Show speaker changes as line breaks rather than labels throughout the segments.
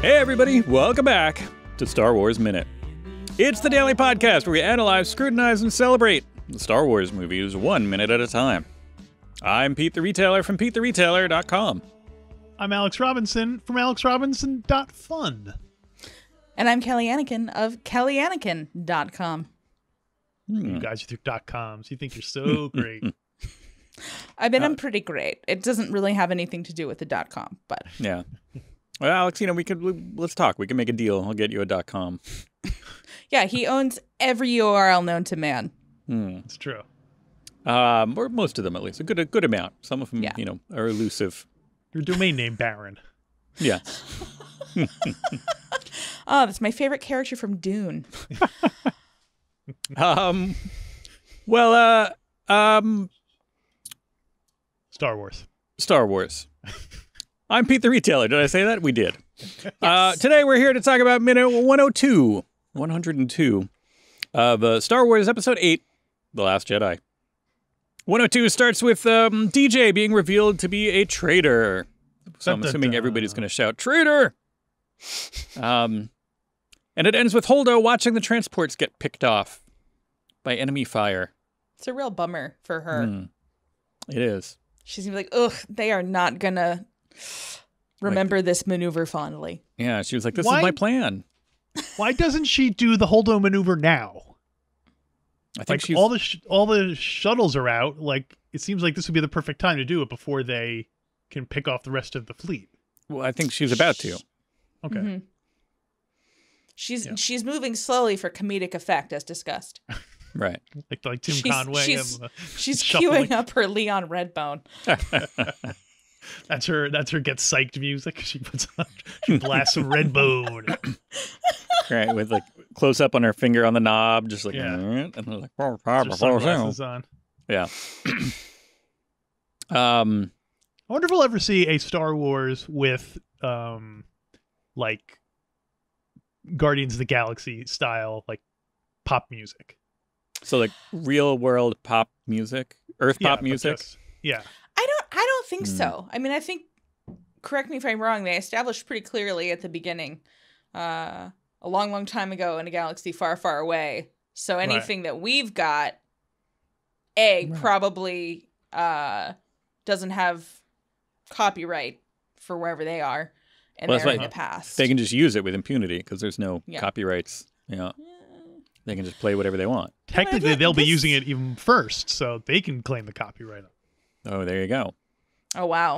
Hey everybody, welcome back to Star Wars Minute. It's the daily podcast where we analyze, scrutinize, and celebrate the Star Wars movies 1 minute at a time. I'm Pete the Retailer from PeteTheRetailer.com.
I'm Alex Robinson from AlexRobinson.fun.
And I'm Kelly Anneken of KellyAnneken.com.
You guys with your .coms, you think you're so great.
I mean, I'm pretty great. It doesn't really have anything to do with the .com, but...
Yeah. Well, Alex, let's talk. We can make a deal. I'll get you a .com.
Yeah, he owns every URL known to man.
It's true.
Or most of them, at least. A good amount. Some of them,
Yeah.
are elusive.
Your domain name Baron.
Yeah.
Oh, that's my favorite character from Dune.
Star Wars.
Star Wars. I'm Pete the Retailer. Did I say that? We did.
Yes.
Today we're here to talk about minute 102 of Star Wars Episode 8, The Last Jedi. 102 starts with DJ being revealed to be a traitor. So I'm assuming everybody's going to shout, "Traitor!" And it ends with Holdo watching the transports get picked off by enemy fire.
It's a real bummer for her.
It is.
She's gonna be like, ugh, they are not gonna remember this maneuver fondly.
Yeah, she was like, this is my plan.
Why doesn't she do the Holdo maneuver now?
I think she's...
all the shuttles are out. Like, it seems like this would be the perfect time to do it before they can pick off the rest of the fleet.
Well, I think she's about to.
Okay.
Mm-hmm. She's moving slowly for comedic effect, as discussed.
Right.
Like Tim Conway.
She's
shuffling.
queuing up her Leon Redbone.
That's her get psyched music. She blasts some Redbone.
Right, with like close up on her finger on the knob, just like, and they're like,
Sunglasses on.
Yeah.
I wonder if we'll ever see a Star Wars with like Guardians of the Galaxy style, like pop music.
So like real world pop music, Earth pop music.
Yeah.
I don't think so. I mean, I think, correct me if I'm wrong, they established pretty clearly at the beginning, a long, long time ago in a galaxy far, far away. So anything that we've got, probably doesn't have copyright for wherever they are, and they're in the past.
They can just use it with impunity because there's no copyrights. Yeah. They can just play whatever they want.
Technically, they'll be using it even first, so they can claim the copyright.
Oh, there you go.
Oh, wow.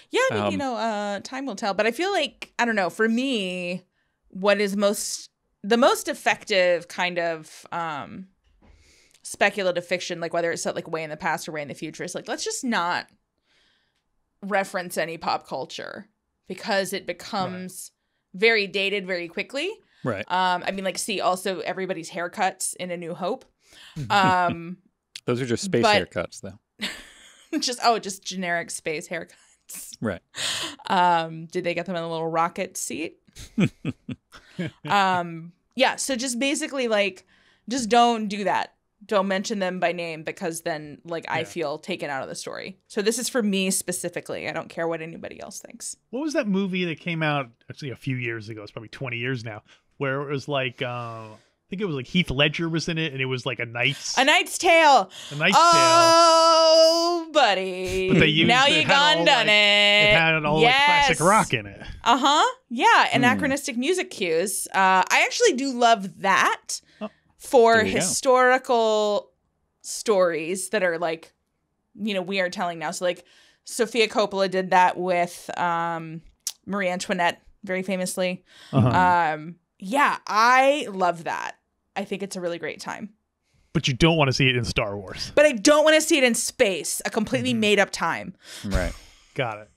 Yeah, I mean, time will tell. But I feel like, I don't know, for me, what is the most effective kind of speculative fiction, like whether it's set like way in the past or way in the future, is like, let's just not reference any pop culture because it becomes very dated very quickly.
Right.
I mean, like, see also everybody's haircuts in A New Hope.
Those are just space haircuts, though.
just generic space haircuts.
Right.
Did they get them in a little rocket seat? Yeah. So just basically, like, just don't do that. Don't mention them by name because then, like, I feel taken out of the story. So this is for me specifically. I don't care what anybody else thinks.
What was that movie that came out actually a few years ago? It's probably 20 years now. Where it was like, I think it was like Heath Ledger was in it, and it was like A Knight's Tale.
A Knight's Tale. Oh, buddy.
But
now you gone done it.
It had all like classic rock in it.
Yeah, anachronistic music cues. I actually do love that for historical stories that are like, we are telling now. So like Sofia Coppola did that with Marie Antoinette, very famously. Yeah, I love that. I think it's a really great time.
But you don't want to see it in Star Wars.
But I don't want to see it in space, a completely made up time.
Right.
Got it.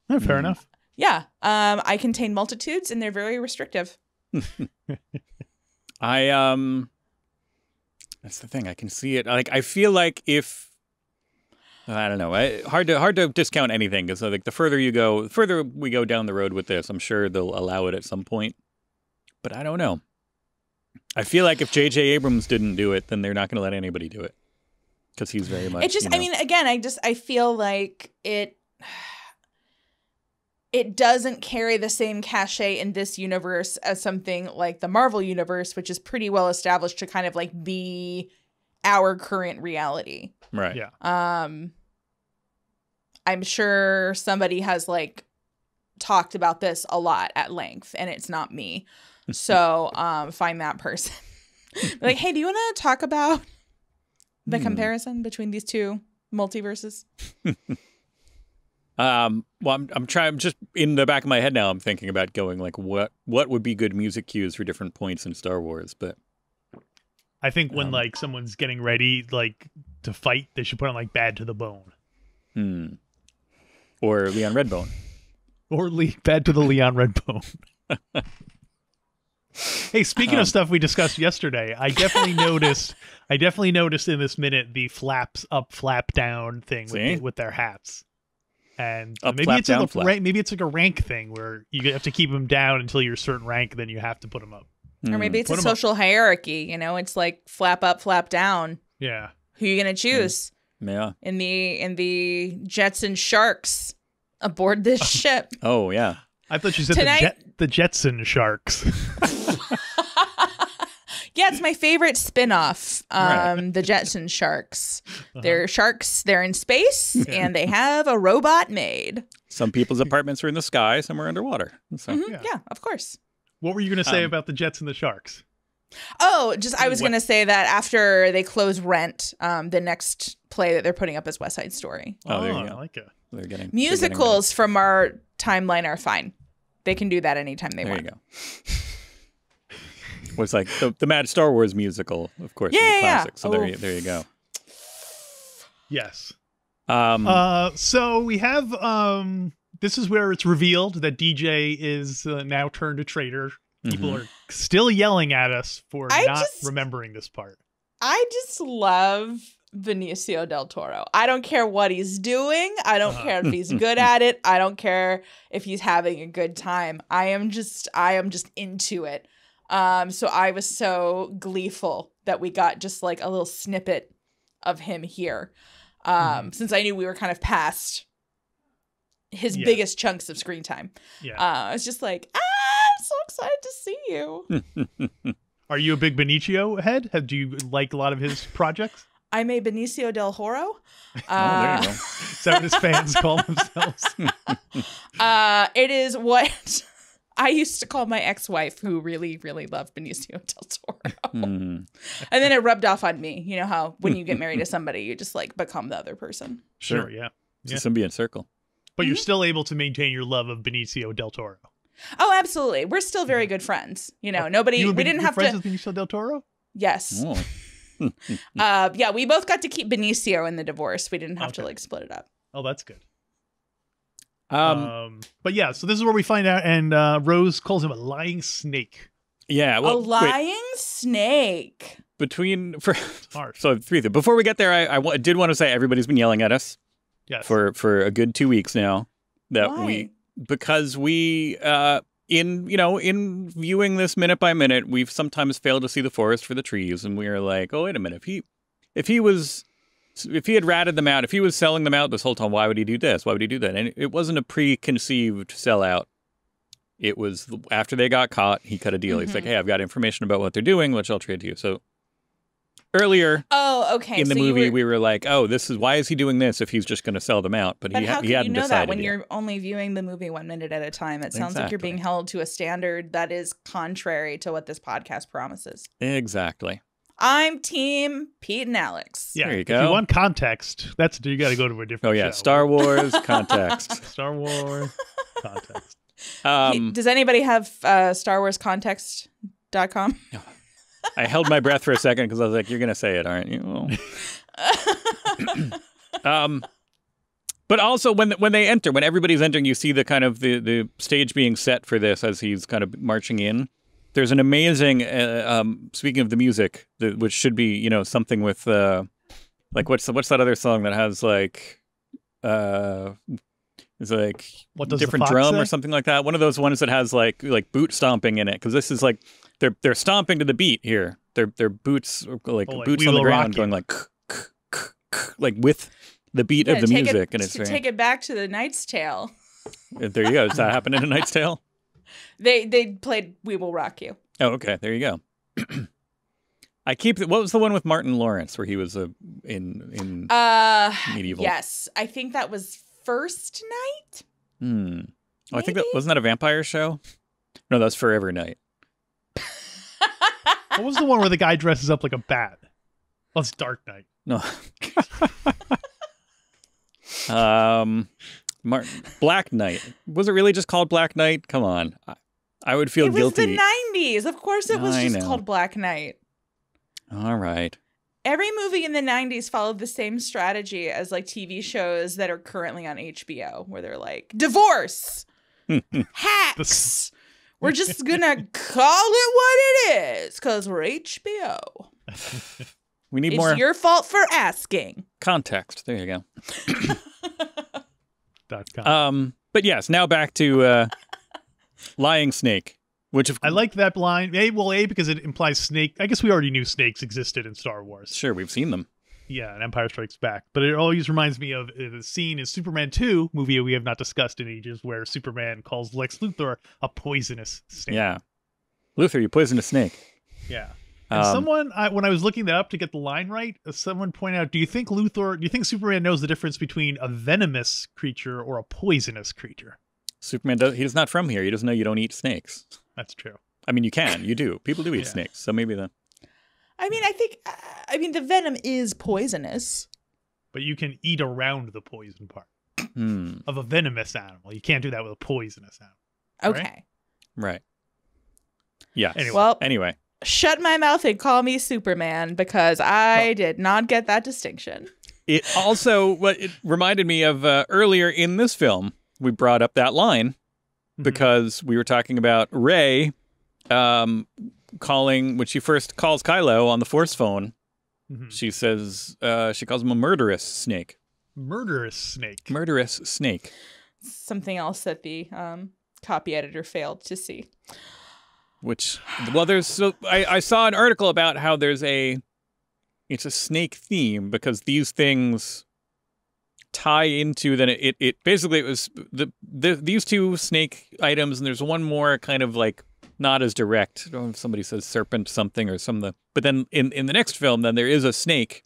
Oh, fair enough.
Yeah. I contain multitudes and they're very restrictive.
That's the thing. I can see it. Like, I feel like if, I don't know, hard to discount anything because like the further we go down the road with this, I'm sure they'll allow it at some point. But I don't know. I feel like if J.J. Abrams didn't do it, then they're not going to let anybody do it. Because he's very much, I mean, again, I feel like it, I feel like if J.J. Abrams didn't do it, then they're not going to let anybody do it. Because he's very much, I mean,
I mean, again, I feel like, I don't know, for me, what is most effective kind of speculative fiction, like whether it's set like way in the past or way in the future, it's like, let's just not reference any pop culture because it becomes very dated very quickly. it doesn't carry the same cachet in this universe as something like the Marvel universe, which is pretty well established to kind of like be our current reality.
Right.
Yeah.
I'm sure somebody has like talked about this a lot at length, and it's not me. So find that person. Like, hey, do you want to talk about the comparison between these two multiverses?
Well, I'm trying. I'm just in the back of my head now. I'm thinking about going like, what would be good music cues for different points in Star Wars? But
I think when like someone's getting ready like to fight, they should put on like "Bad to the Bone"
or Leon Redbone,
or "Bad to the Leon Redbone." Hey, speaking of stuff we discussed yesterday, I definitely noticed in this minute the flaps up, flap down thing with their hats. And
Up,
maybe
flap,
it's
down,
like
flap.
maybe it's like a rank thing where you have to keep them down until you're a certain rank, then you have to put them up.
Or maybe it's
Put
a
'em up.
social hierarchy. You know, it's like flap up, flap down.
Yeah.
Who are you gonna choose
yeah.
in the Jets and Sharks aboard this ship?
Oh yeah.
I thought you said
Tonight-
the Jetson Sharks.
Yeah, it's my favorite spin-off,
Right.
the Jetson Sharks. They're sharks, they're in space, and they have a robot maid.
Some people's apartments are in the sky, some are underwater. So
Yeah, of course.
What were you going to say about the Jets and the Sharks?
Oh, I was going to say that after they close Rent, the next play that they're putting up is West Side Story.
Oh, there you
I
go.
like it.
They're getting
Musicals from our timeline are fine. They can do that anytime they
There
want.
you go. Was like the Mad Star Wars musical, of course, is a
Yeah.
classic. So there you go.
Yes.
Um,
So we have this is where it's revealed that DJ is now turned a traitor. People are still yelling at us for not remembering this part.
I just love Benicio del Toro. I don't care what he's doing. I don't care if he's good at it. I don't care if he's having a good time. I am just into it. So I was so gleeful that we got just like a little snippet of him here. Since I knew we were kind of past his biggest chunks of screen time.
Yeah.
I was just like, I'm so excited to see you.
Are you a big Benicio head? Do you like a lot of his projects?
I'm a Benicio del Toro.
there you go.
Is that what his fans call themselves?
It is what I used to call my ex-wife, who really, really loved Benicio del Toro. And then it rubbed off on me. You know how when you get married to somebody, you just like become the other person.
Sure, yeah.
It's a symbiote circle.
But you're still able to maintain your love of Benicio del Toro.
Oh, absolutely. We're still very good friends. You know, we didn't have
friends
to.
with Benicio del Toro?
Yes.
Oh.
Yeah, we both got to keep Benicio in the divorce. We didn't have to like split it up.
Oh, that's good.
Um,
But yeah, so this is where we find out, and Rose calls him a lying snake.
yeah. Well,
a lying snake.
Harsh.
So three things. Before we get there, I did want to say everybody's been yelling at us
Yes.
for a good 2 weeks now.
Why?
Because we in viewing this minute by minute, we've sometimes failed to see the forest for the trees, and we are like, oh wait a minute, if he had ratted them out, if he was selling them out this whole time, why would he do this? Why would he do that? And it wasn't a preconceived sellout. It was after they got caught, he cut a deal. He's like, hey, I've got information about what they're doing, which I'll trade to you. So earlier in the movie, we were like, oh, why is he doing this if he's just going to sell them out? But he
how can
hadn't
you know
decided
that when
yet.
you're only viewing the movie 1 minute at a time? It sounds like you're being held to a standard that is contrary to what this podcast promises.
Exactly.
I'm team Pete and Alex.
Yeah,
There you
if
go.
you want context, you got to go to a different
Oh yeah,
show.
Star Wars context.
Star Wars context.
Does anybody have Star Wars context.com?
I held my breath for a second because I was like, you're going to say it, aren't you? But also when they enter, when everybody's entering, you see the kind of the stage being set for this as he's kind of marching in. There's an amazing, speaking of the music, which should be, something with, like, what's that other song that has, like, it's like
What does
different
the fox
drum
say?
or something like that. One of those ones that has, like boot stomping in it, because this is, like, they're stomping to the beat here. Their boots, like, boots
We
on the
Will
ground
Rock
going, like, with the beat of the music. And it's
take it back to the Knight's Tale.
There you go. Does that happen in A Knight's Tale?
They played We Will Rock You.
Oh, okay. There you go. What was the one with Martin Lawrence where he was in medieval?
Yes, I think that was First Night.
Oh, I think wasn't that a vampire show? No, that's Forever Night.
What was the one where the guy dresses up like a bat? Oh, it's Dark Knight.
No. Black Knight. Was it really just called Black Knight? Come on. I would feel guilty.
It was the 90s. Of course it was just called Black Knight.
All right.
Every movie in the 90s followed the same strategy as like TV shows that are currently on HBO, where they're like, divorce, hacks. We're just going to call it what it is because we're HBO.
We need more.
It's your fault for asking.
Context. There you go.
.com.
But yes, now back to lying snake, which
I like that line. A, because it implies snake. I guess we already knew snakes existed in Star Wars.
Sure, we've seen them.
Yeah, and Empire Strikes Back. But it always reminds me of the scene in Superman 2, movie we have not discussed in ages, where Superman calls Lex Luthor a poisonous snake.
Yeah. Luthor, you poisonous snake.
Yeah. And when I was looking that up to get the line right, someone pointed out, do you think Superman knows the difference between a venomous creature or a poisonous creature?
Superman he's not from here. He doesn't know you don't eat snakes.
That's true.
I mean, you do. People do eat snakes, so maybe
I mean, the venom is poisonous.
But you can eat around the poison part of a venomous animal. You can't do that with a poisonous animal.
Okay.
Right. Yeah.
Anyway.
Shut my mouth and call me Superman because I did not get that distinction.
It reminded me of earlier in this film, we brought up that line because we were talking about Rey when she first calls Kylo on the Force phone. She says, she calls him a murderous snake.
Murderous snake.
Murderous snake.
Something else that the copy editor failed to see.
I saw an article about how it's a snake theme because these things tie into it basically it was these two snake items, and there's one more kind of like not as direct. I don't know if somebody says serpent something or but then in the next film, then there is a snake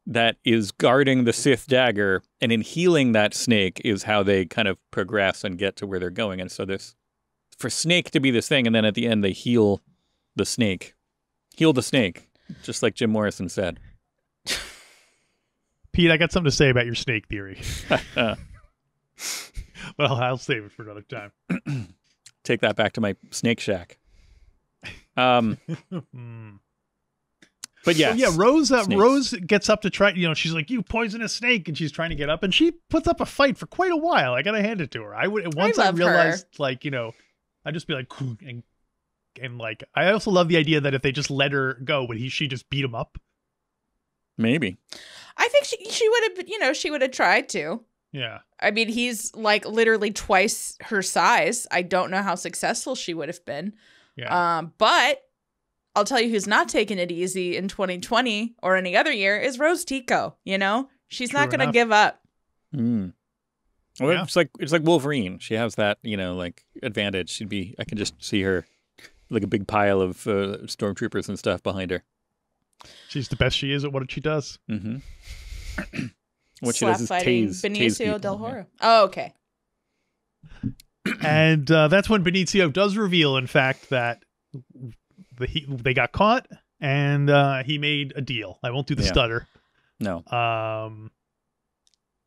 that is guarding the Sith dagger, and in healing that snake is how they kind of progress and get to where they're going. And so for snake to be this thing, and then at the end they heal the snake. Heal the snake, just like Jim Morrison said.
Pete, I got something to say about your snake theory. Well, I'll save it for another time.
Take that back to my snake shack. But yes.
Well, yeah, Rose gets up to try, she's like, you poisonous snake, and she's trying to get up, and she puts up a fight for quite a while. I gotta hand it to her. I realized, I'd just be like, and like, I also love the idea that if they just let her go, would she just beat him up?
Maybe.
I think she would have, she would have tried to.
Yeah.
I mean, he's like literally twice her size. I don't know how successful she would have been.
Yeah.
But I'll tell you who's not taking it easy in 2020 or any other year is Rose Tico. She's not going to give up.
Well, yeah. It's like Wolverine. She has that, like advantage. I can just see her like a big pile of stormtroopers and stuff behind her.
She's the best she is at what she does.
Mm-hmm. What she
Slap
does is
fighting
tase
Benicio
people.
del Toro. Yeah. Oh, okay.
And that's when Benicio does reveal, in fact, that they got caught and he made a deal. I won't do the stutter.
No.
I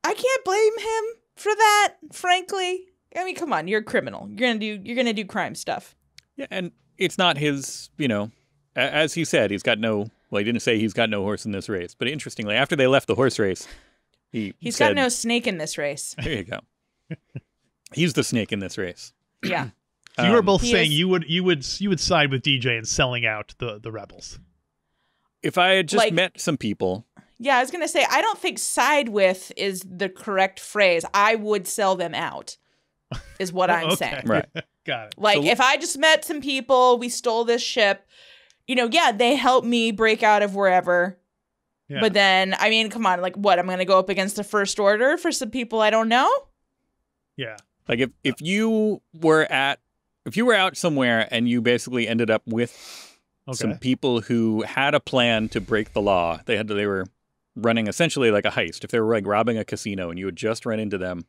can't blame him for that, frankly. I mean, come on, you're a criminal. You're gonna do crime stuff.
Yeah, and it's not his, as he said, he didn't say he's got no horse in this race. But interestingly, after they left the horse race, he's
got no snake in this race.
There you go. He's the snake in this race.
Yeah.
So you were both saying you would side with DJ in selling out the rebels.
If I had just met some people.
Yeah, I was gonna say I don't think "side with" is the correct phrase. I would sell them out, is what I'm saying.
Right.
Got it.
Like if I just met some people, we stole this ship. They helped me break out of wherever. Yeah. But then, I mean, come on, like what? I'm gonna go up against the First Order for some people I don't know.
Yeah.
Like if you were out somewhere and you basically ended up with some people who had a plan to break the law, they were running essentially like a heist. If they were like robbing a casino and you would just run into them.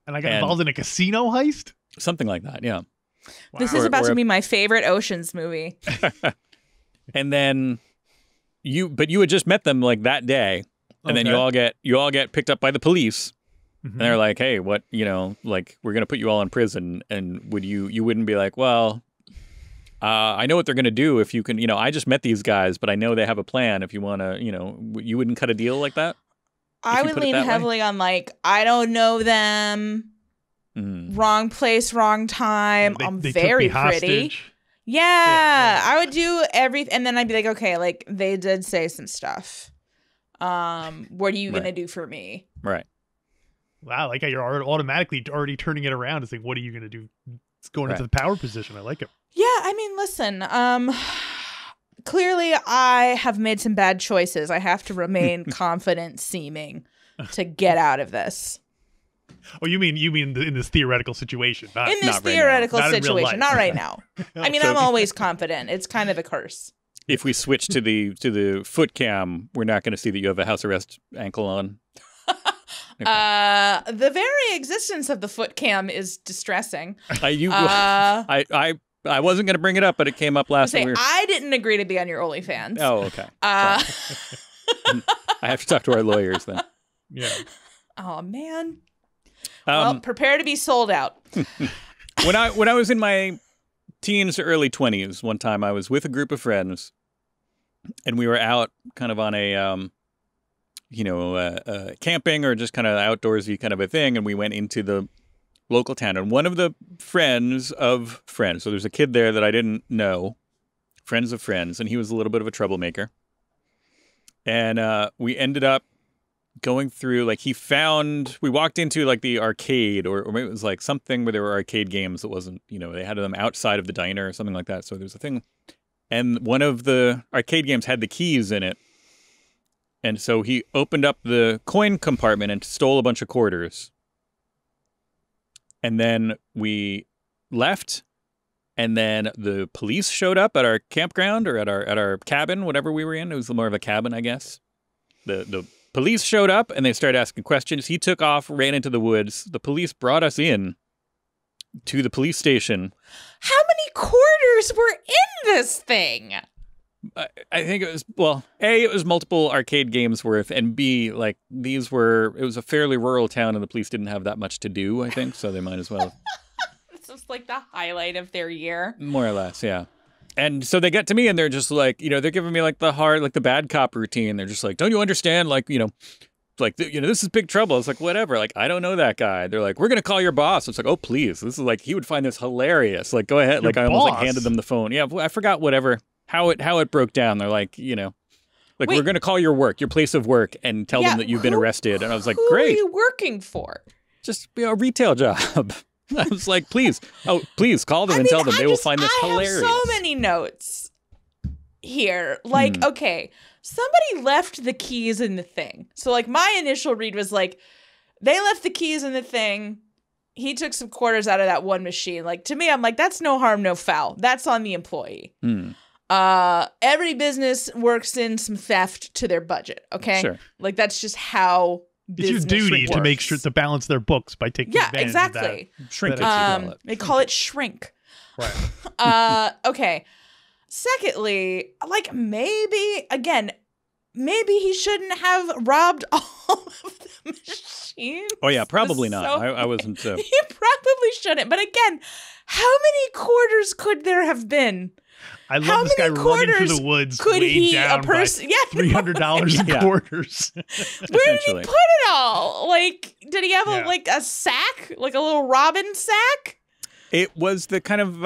And I got involved in a casino heist?
Something like that, yeah.
Wow. This is about to be my favorite Ocean's movie.
And then you had just met them like that day, and then you all get picked up by the police, and they're like, "Hey, what? Like we're gonna put you all in prison." And you wouldn't be like, "Well, I know what they're gonna do. If you can, I just met these guys, but I know they have a plan. If you want to, you wouldn't cut a deal like that."
I would lean heavily on like, I don't know them. Wrong place, wrong time. I'm very pretty. Yeah, I would do everything, and then I'd be like, okay, like they did say some stuff. What are you gonna do for me?
Right.
Wow, like you're automatically already turning it around. It's like, what are you gonna do? It's going into the power position. I like it.
Yeah, I mean, listen. Clearly, I have made some bad choices. I have to remain confident seeming to get out of this.
Oh, you mean in this theoretical situation?
In this theoretical situation, not right now. I mean, I'm always confident. It's kind of a curse.
If we switch to the foot cam, we're not going to see that you have a house arrest ankle on.
The very existence of the foot cam is distressing.
I wasn't going to bring it up, but it came up last week.
I didn't agree to be on your OnlyFans.
Oh, okay. I have to talk to our lawyers then.
Yeah.
Oh man. Well, prepare to be sold out.
When I was in my teens to early 20s, one time I was with a group of friends, and we were out kind of on a camping or just kind of outdoorsy kind of a thing, and we went into the local town. And one of the friends of friends, so there's a kid there that I didn't know, friends of friends, and he was a little bit of a troublemaker. And we ended up going through, like, we walked into like the arcade, or maybe it was like something where there were arcade games that wasn't, they had them outside of the diner or something like that. So there's a thing, and one of the arcade games had the keys in it. And so he opened up the coin compartment and stole a bunch of quarters. And then we left, and then the police showed up at our campground or at our cabin, whatever we were in. It was more of a cabin, I guess. The police showed up, and they started asking questions. He took off, ran into the woods. The police brought us in to the police station.
How many quarters were in this thing?
I think it was, well, A, it was multiple arcade games worth, and B, like, it was a fairly rural town, and the police didn't have that much to do, I think, so they might as well.
This was like the highlight of their year.
More or less, yeah. And so they get to me, and they're just like, they're giving me like the bad cop routine. They're just like, don't you understand? Like, this is big trouble. It's like, whatever. Like, I don't know that guy. They're like, we're going to call your boss. It's like, oh, please. This is like, he would find this hilarious. Like, go ahead.
Your
like, I almost
boss?
handed them the phone. Yeah, I forgot how it broke down. They're like, like, we're going to call your place of work, and tell them that you've been arrested. And I was like, great.
Who are you working for?
Just a retail job. I was like, please call them and tell them. They will find this hilarious.
I have so many notes here. Like, okay, somebody left the keys in the thing. So, like, my initial read was like, they left the keys in the thing. He took some quarters out of that one machine. Like, to me, I'm like, that's no harm, no foul. That's on the employee. Every business works in some theft to their budget. Okay,
sure.
Like, that's just how.
It's your duty to make sure to balance their books by taking advantage of that.
Shrinkage.
They call it shrink.
Right.
Okay. Secondly, like, maybe he shouldn't have robbed all of the machines.
Oh yeah, probably not. I wasn't.
He probably shouldn't. But again, how many quarters could there have been?
I love this guy running through the woods, weighed down by $300 in quarters.
Where did he put it all? Like, did he have a sack, like a little Robin sack?
It was the kind of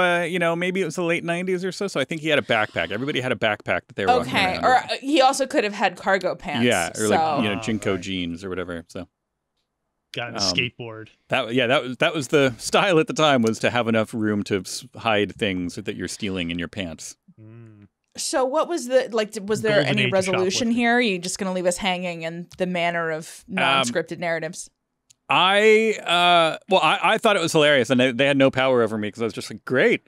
maybe it was the late 90s or so. So I think he had a backpack. Everybody had a backpack that they were walking around
or he also could have had cargo pants.
Yeah, or like Jinko jeans or whatever. So.
Got a skateboard.
That was the style at the time, was to have enough room to hide things that you're stealing in your pants.
So what was was there
Golden
any
age
resolution here? Are you just going to leave us hanging in the manner of non-scripted narratives?
I thought it was hilarious, and they had no power over me because I was just like, great,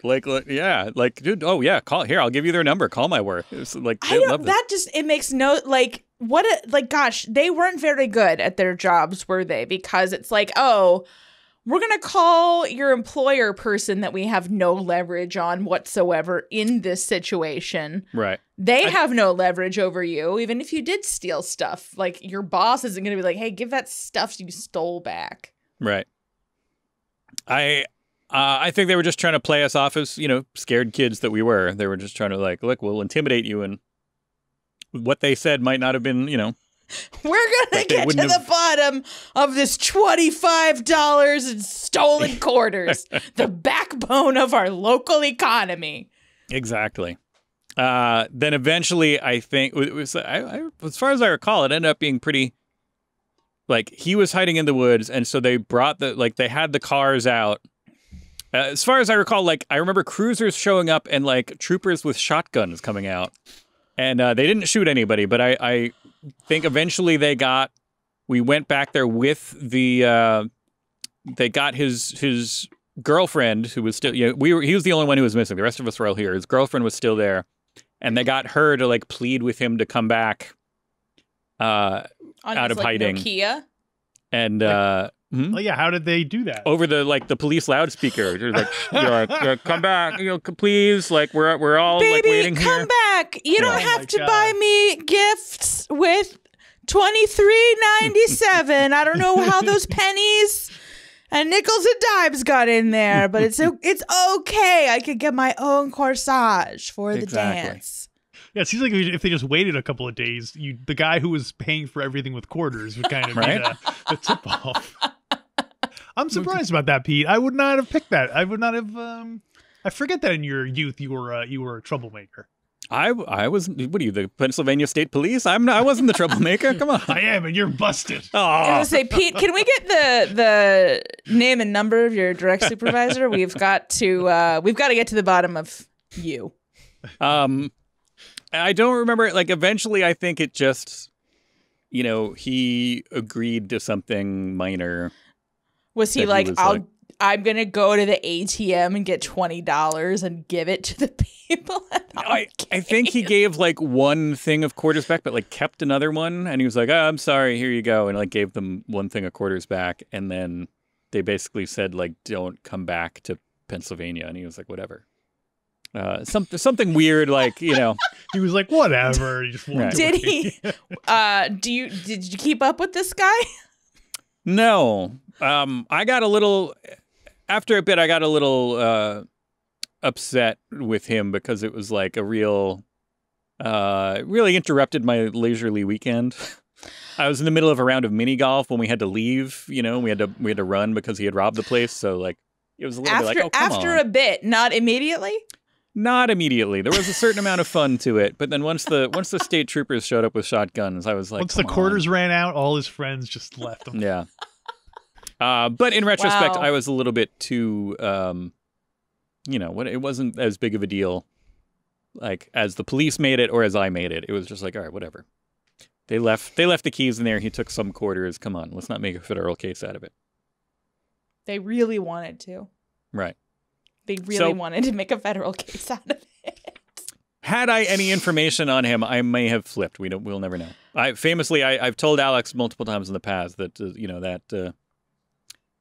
yeah, like, dude, oh yeah, call here, I'll give you their number, call my worth. It's like they love
that. It makes no gosh, they weren't very good at their jobs, were they? Because it's like, oh, we're gonna call your employer person that we have no leverage on whatsoever in this situation.
Right.
They have no leverage over you, even if you did steal stuff. Like, your boss isn't going to be like, hey, give that stuff you stole back.
Right. I think they were just trying to play us off as, scared kids that we were. They were just trying to like, look, we'll intimidate you. And what they said might not have been,
We're going to get to the bottom of this $25 in stolen quarters. The backbone of our local economy.
Exactly. Then eventually, I think it was, as far as I recall, it ended up being pretty, like, he was hiding in the woods, and so they brought they had the cars out. As far as I recall, I remember cruisers showing up and, troopers with shotguns coming out. And they didn't shoot anybody, but I think eventually we went back there with they got his girlfriend, who was still, he was the only one who was missing. The rest of us were all here. His girlfriend was still there. And they got her to plead with him to come back out of hiding.
Nokia?
And
oh yeah, how did they do that?
Over the police loudspeaker. They're like, come back, please. We're all
Baby,
waiting here.
Come back. You don't have to buy me gifts with $23.97. I don't know how those pennies and nickels and dimes got in there, but it's okay. I could get my own corsage for the dance.
Yeah, it seems like if they just waited a couple of days, the guy who was paying for everything with quarters would kind of be the tip-off. I'm surprised about that, Pete. I would not have picked that. I would not have. I forget that in your youth you were a troublemaker.
I was. What are you, the Pennsylvania State Police? I wasn't the troublemaker. Come on.
I am, and you're busted.
Oh.
I was gonna say, Pete, can we get the name and number of your direct supervisor? We've got to get to the bottom of you.
I don't remember. Eventually, I think it just, he agreed to something minor.
Was he I'm going to go to the ATM and get $20 and give it to the people?
I think he gave one thing of quarters back, but kept another one. And he was like, oh, I'm sorry, here you go. And gave them one thing of quarters back. And then they basically said, don't come back to Pennsylvania. And he was like, whatever. Something weird, he
was like, whatever. He just walked
Did
away.
he? Did you keep up with this guy?
No. I got a little, after a bit, I got a little upset with him because it was a real, really interrupted my leisurely weekend. I was in the middle of a round of mini golf when we had to leave, we had to run because he had robbed the place. So it was a little bit oh, come
after
on.
A bit, not immediately?
Not immediately. There was a certain amount of fun to it, but then once the state troopers showed up with shotguns, I was like,
once the quarters ran out, all his friends just left him.
Yeah. But in retrospect, I was a little bit too, it wasn't as big of a deal, as the police made it or as I made it. It was just all right, whatever. They left the keys in there. He took some quarters. Come on, let's not make a federal case out of it.
They really wanted to.
Right.
They really wanted to make a federal case out of it.
Had I any information on him, I may have flipped. We'll never know. I've told Alex multiple times in the past that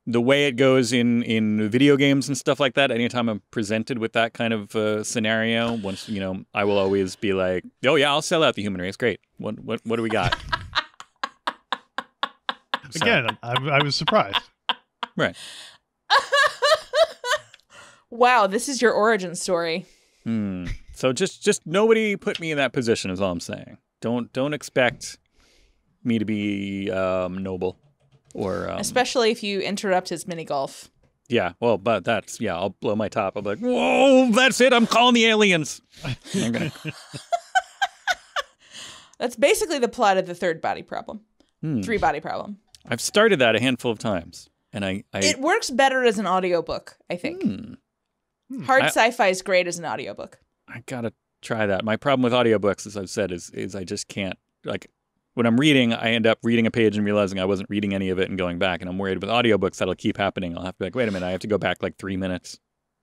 the way it goes in video games and stuff like that, anytime I'm presented with that kind of scenario, once I will always be like, oh yeah, I'll sell out the human race. Great. What do we got?
Again, I was surprised.
Right.
Wow, this is your origin story.
So just nobody put me in that position is all I'm saying. Don't expect me to be noble or
especially if you interrupt his mini golf.
Yeah, well, but I'll blow my top. I'll be like, whoa, that's it. I'm calling the aliens.
That's basically the plot of the third body problem. 3-body problem.
I've started that a handful of times, and
it works better as an audiobook, I think. Hard sci-fi is great as an audiobook.
I gotta try that. My problem with audiobooks, as I've said, is I just can't when I'm reading, I end up reading a page and realizing I wasn't reading any of it and going back. And I'm worried with audiobooks that'll keep happening. I'll have to be like, wait a minute, I have to go back like 3 minutes.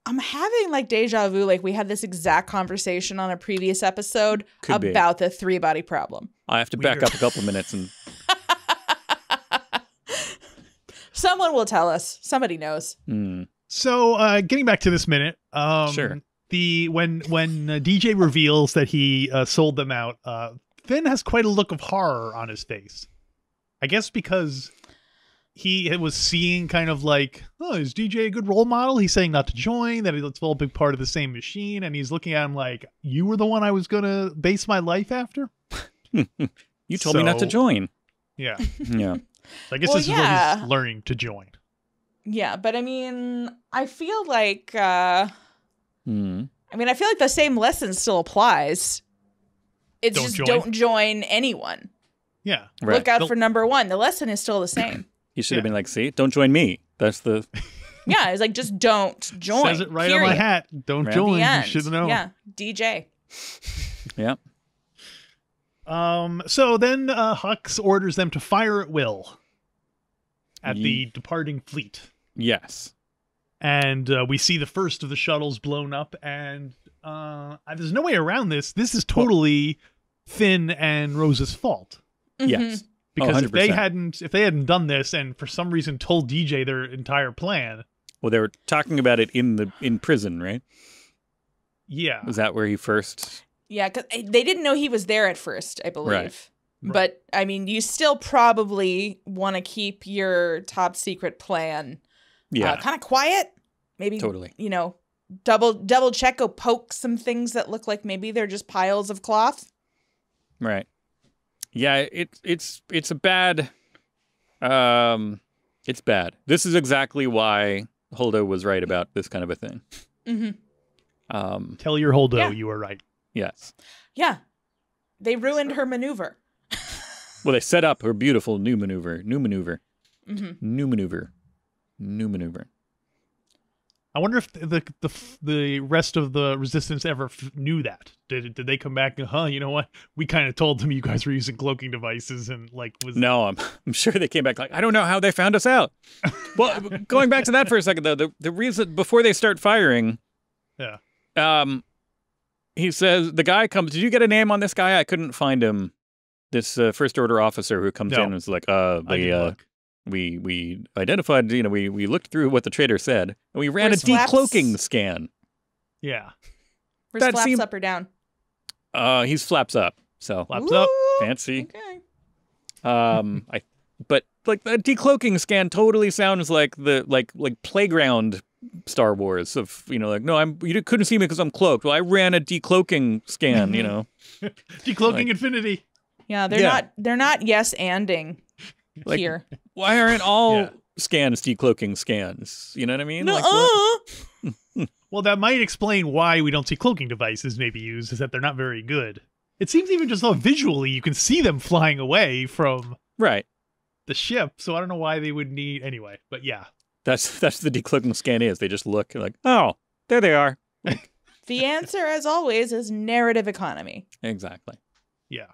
I'm having like deja vu. Like we had this exact conversation on a previous episode about the 3-body problem.
I have to back up a couple minutes and.
Someone will tell us. Somebody knows.
So, getting back to this minute,
sure.
When DJ reveals that he sold them out, Finn has quite a look of horror on his face. I guess because he was seeing kind of like, oh, is DJ a good role model? He's saying not to join, that it's all a big part of the same machine, and he's looking at him like, you were the one I was going to base my life after?
You told me not to join.
Yeah.
Yeah.
I guess this is where he's learning to join.
Yeah, but I mean, I feel like I feel like the same lesson still applies. It's don't join anyone.
Yeah.
Right.
Look out for number 1. The lesson is still the same.
He should have been like, see, don't join me. That's the
Yeah, it's like just don't join.
Says it right on my hat. Don't join. You should have known.
Yeah. DJ.
Yeah.
So then Hux orders them to fire at will at the departing fleet.
Yes.
And we see the first of the shuttles blown up, and there's no way around this. This is totally Finn and Rose's fault.
Yes.
Because if they hadn't done this and for some reason told DJ their entire plan.
Well, they were talking about it in prison, right?
Yeah.
Was that where he first?
Yeah, because they didn't know he was there at first, I believe.
Right.
But, I mean, you still probably want to keep your top secret plan kind of quiet. Maybe,
totally.
Double check, go poke some things that look like maybe they're just piles of cloth.
Right. Yeah, it's a bad. It's bad. This is exactly why Holdo was right about this kind of a thing.
Mm-hmm.
Tell your Holdo you were right.
Yes.
Yeah. They ruined her maneuver.
Well, they set up her beautiful new maneuver.
Mm-hmm.
New maneuver.
I wonder if the rest of the resistance ever knew that. Did they come back and, you know what? We kind of told them you guys were using cloaking devices and like was.
No, I'm sure they came back like, I don't know how they found us out. Well, going back to that for a second though, the reason before they start firing, he says the guy comes. Did you get a name on this guy? I couldn't find him. This first order officer who comes in and is like, we identified, we looked through what the trader said, and we ran a decloaking scan.
Yeah.
Where's flaps up or down?
He's flaps up. So
flaps up.
Fancy.
Okay.
But like the decloaking scan totally sounds like the like playground Star Wars of no, you couldn't see me because I'm cloaked. Well, I ran a decloaking scan.
Decloaking infinity.
Yeah, they're not yes-anding here.
Why aren't all scans decloaking scans? You know what I mean?
Well, that might explain why we don't see cloaking devices maybe used, is that they're not very good. It seems even just though visually you can see them flying away from the ship, so I don't know why they would need anyway. But yeah,
that's the decloaking scan is. They just look like, oh, there they are.
The answer, as always, is narrative economy.
Exactly.
Yeah.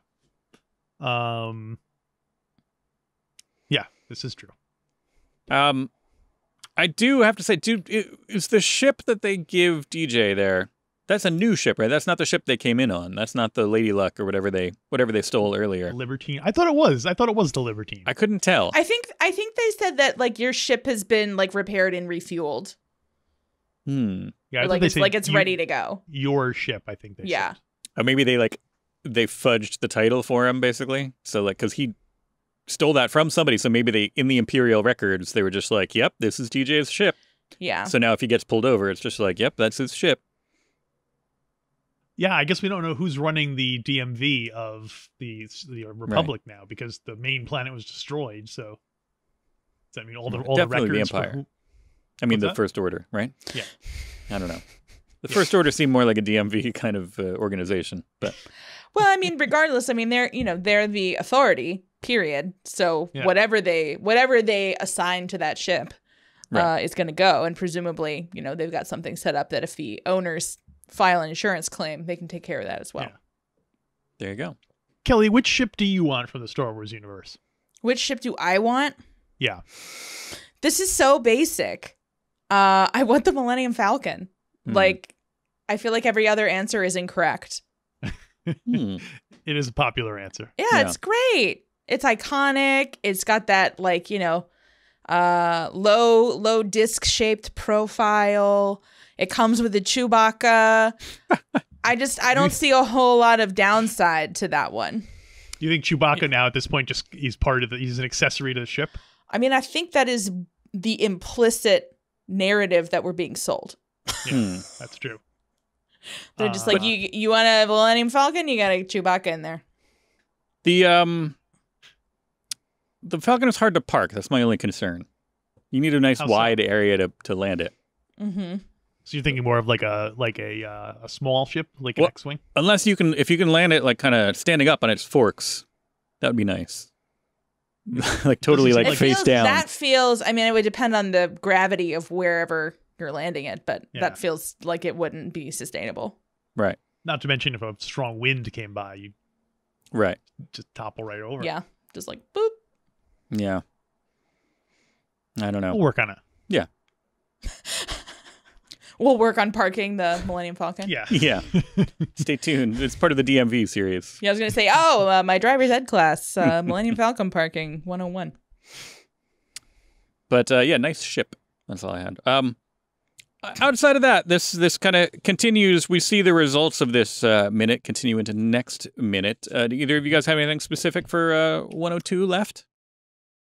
Yeah, this is true.
I do have to say, dude, is the ship that they give DJ there? That's a new ship, right? That's not the ship they came in on. That's not the Lady Luck or whatever they stole earlier.
Libertine. I thought it was the Libertine.
I couldn't tell.
I think they said that like your ship has been like repaired and refueled.
Yeah,
or, like it's ready to go.
Your ship, I think they said.
Or maybe they fudged the title for him, basically. So because he stole that from somebody, so maybe in the Imperial records they were just like, "Yep, this is DJ's ship."
Yeah.
So now if he gets pulled over, it's just like, "Yep, that's his ship."
Yeah, I guess we don't know who's running the DMV of the Republic now because the main planet was destroyed. So, does that mean all the
definitely
records?
The Empire. The First Order, right?
Yeah.
I don't know. The First Order seemed more like a DMV kind of organization, but.
Well, I mean, regardless, I mean, they're the authority. Period. So whatever they assign to that ship is going to go, and presumably, they've got something set up that if the owners file an insurance claim, they can take care of that as well.
Yeah. There you go.
Kelly, which ship do you want from the Star Wars universe?
Which ship do I want?
Yeah.
This is so basic. I want the Millennium Falcon. Like, I feel like every other answer is incorrect.
It is a popular answer.
Yeah, it's great. It's iconic. It's got that, like, you know, low disc shaped profile. It comes with a Chewbacca. I don't see a whole lot of downside to that one.
Do you think Chewbacca now at this point he's an accessory to the ship?
I mean, I think that is the implicit narrative that we're being sold.
Yeah, that's true.
They're just like, you want a Millennium Falcon? You got a Chewbacca in there.
The Falcon is hard to park. That's my only concern. You need a nice wide area to land it.
Mm-hmm.
So you're thinking more of like a small ship, like an X-wing?
Unless if you can land it like kind of standing up on its forks, that would be nice. Like totally like face down.
That feels, I mean, it would depend on the gravity of wherever you're landing it, but that feels like it wouldn't be sustainable.
Right.
Not to mention if a strong wind came by, you'd just topple right over.
Yeah. Just like boop.
Yeah. I don't know.
We'll work on it.
Yeah.
We'll work on parking the Millennium Falcon.
Yeah.
Yeah. Stay tuned. It's part of the DMV series.
Yeah, I was going to say, my driver's ed class, Millennium Falcon parking 101.
But yeah, nice ship. That's all I had. Outside of that, this kind of continues. We see the results of this minute continue into next minute. Do either of you guys have anything specific for 102 left?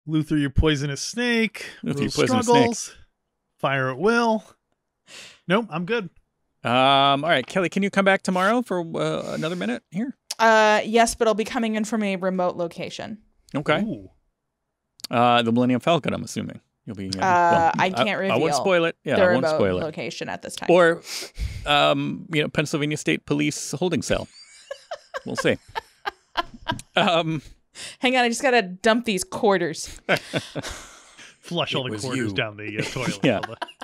Luther, you poisonous snake.
Luther,
Rule
you poisonous
struggles.
snake.
Fire at will. Nope, I'm good.
All right, Kelly, can you come back tomorrow for another minute here?
Yes, but I'll be coming in from a remote location.
Okay.
Ooh.
The Millennium Falcon, I'm assuming. You'll be.
I can't reveal.
I won't spoil it. Yeah,
the
I won't
remote
spoil it.
Location at this time.
Or, Pennsylvania State Police holding cell. We'll see.
Hang on, I just gotta dump these quarters.
Flush all the quarters down the toilet.
Yeah.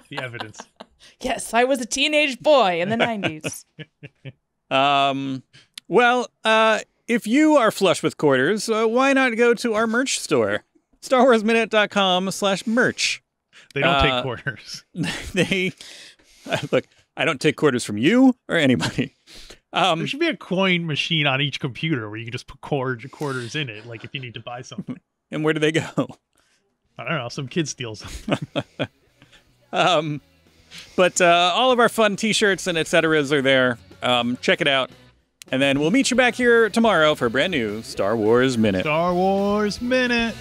The evidence.
Yes, I was a teenage boy in the 90s.
Well, if you are flush with quarters, why not go to our merch store? StarWarsMinute.com/merch.
They don't take quarters.
Look, I don't take quarters from you or anybody.
There should be a coin machine on each computer where you can just put quarters in it, like if you need to buy something.
And where do they go?
I don't know. Some kid steals them.
But all of our fun T-shirts and et-ceteras are there. Check it out. And then we'll meet you back here tomorrow for a brand new Star Wars Minute.
Star Wars Minute.